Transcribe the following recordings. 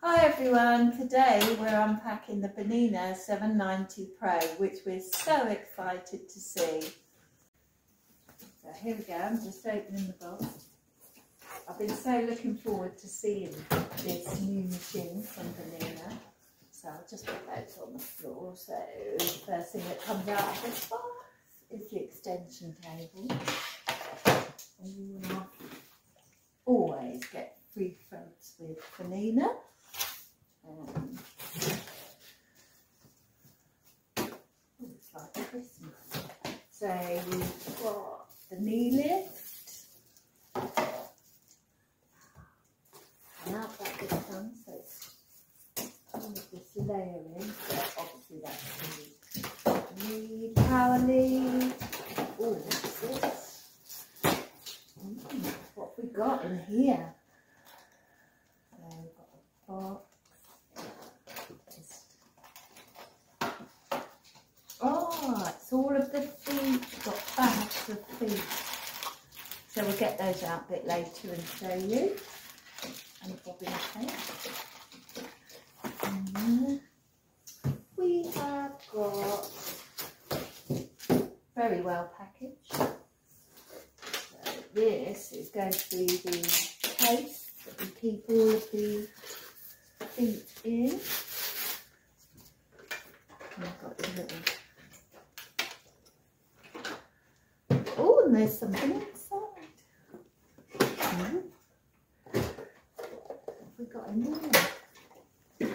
Hi everyone, today we're unpacking the Bernina 790 Pro, which we're so excited to see. So here we go, I'm just opening the box. I've been so looking forward to seeing this new machine from Bernina. So I'll just put those on the floor. So the first thing that comes out of this box is the extension cable. And always get free threads with Bernina. It's like Christmas. So we've got the knee lift, and out that bit comes, so it's all of this layering. So obviously that's the lead, power lead. Oh, what's this? What have we got in here? So we've got a box. Oh, it's all of the feet. We've got bags of feet. So we'll get those out a bit later and show you. And a bobbin tape. We have got very well packaged. So this is going to be the case that we keep all of the feet in. And I've got the little. Oh, and there's something inside. What have we got in there?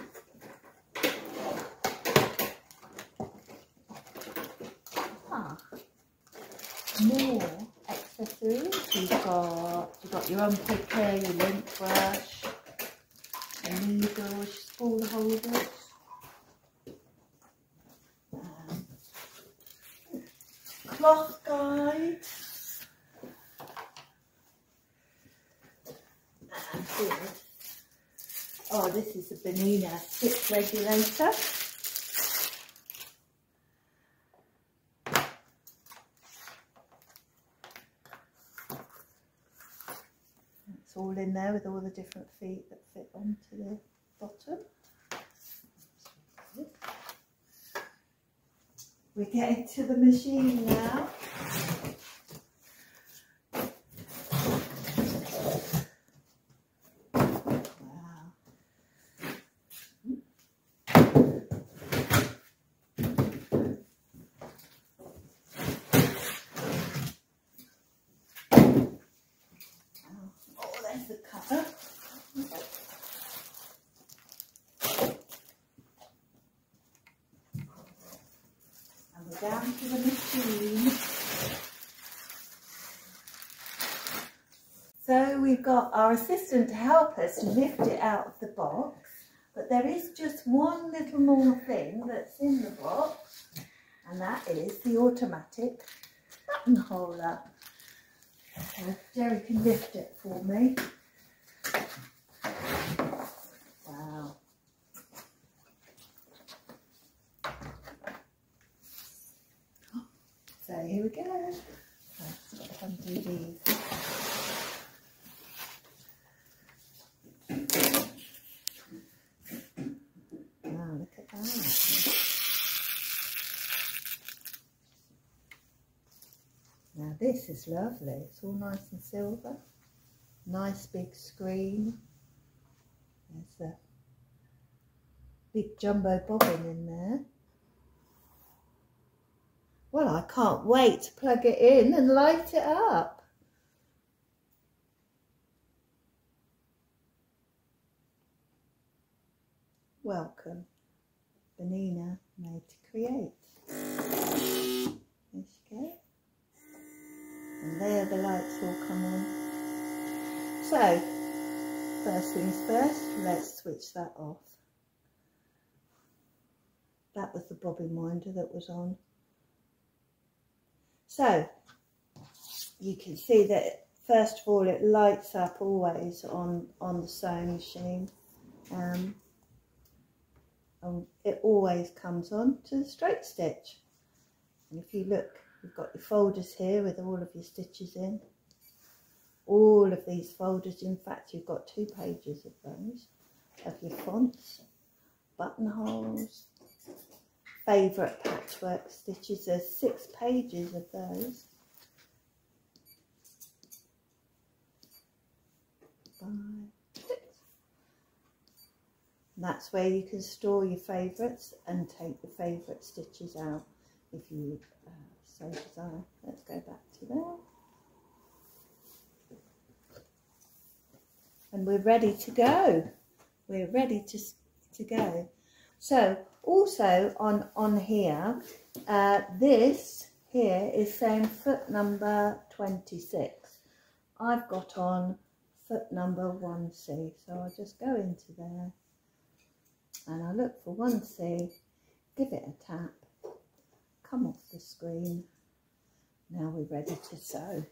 Ah, more accessories. You've got your unpicker, your lint brush, a needle, spool holders. Cloth guide, and good. Oh, this is the Bernina stick regulator. It's all in there with all the different feet that fit onto the bottom. We're getting to the machine now. Wow. Oh, there's the cover. Down to the machine. So we've got our assistant to help us lift it out of the box, but there is just one little more thing that's in the box, and that is the automatic button holder. So Jerry can lift it for me. Wow. So here we go. Let's undo these. Wow, look at that. Now this is lovely. It's all nice and silver. Nice big screen. There's a big jumbo bobbin in there. Well, I can't wait to plug it in and light it up. Welcome, Bernina made to create. There she goes. And there the lights all come on. So, first things first, let's switch that off. That was the bobbin winder that was on. So, you can see that first of all it lights up always on the sewing machine. And it always comes on to the straight stitch. And if you look, you've got your folders here with all of your stitches in. All of these folders, in fact you've got 2 pages of those. of your fonts, buttonholes, favourite patchwork stitches. There's 6 pages of those. 5, 6. And that's where you can store your favourites and take the favourite stitches out if you so desire. Let's go back to there. And we're ready to go. We're ready to go. So also on here, this here is saying foot number 26. I've got on foot number 1C, so I'll just go into there and I look for 1C, give it a tap, come off the screen. Now we're ready to sew.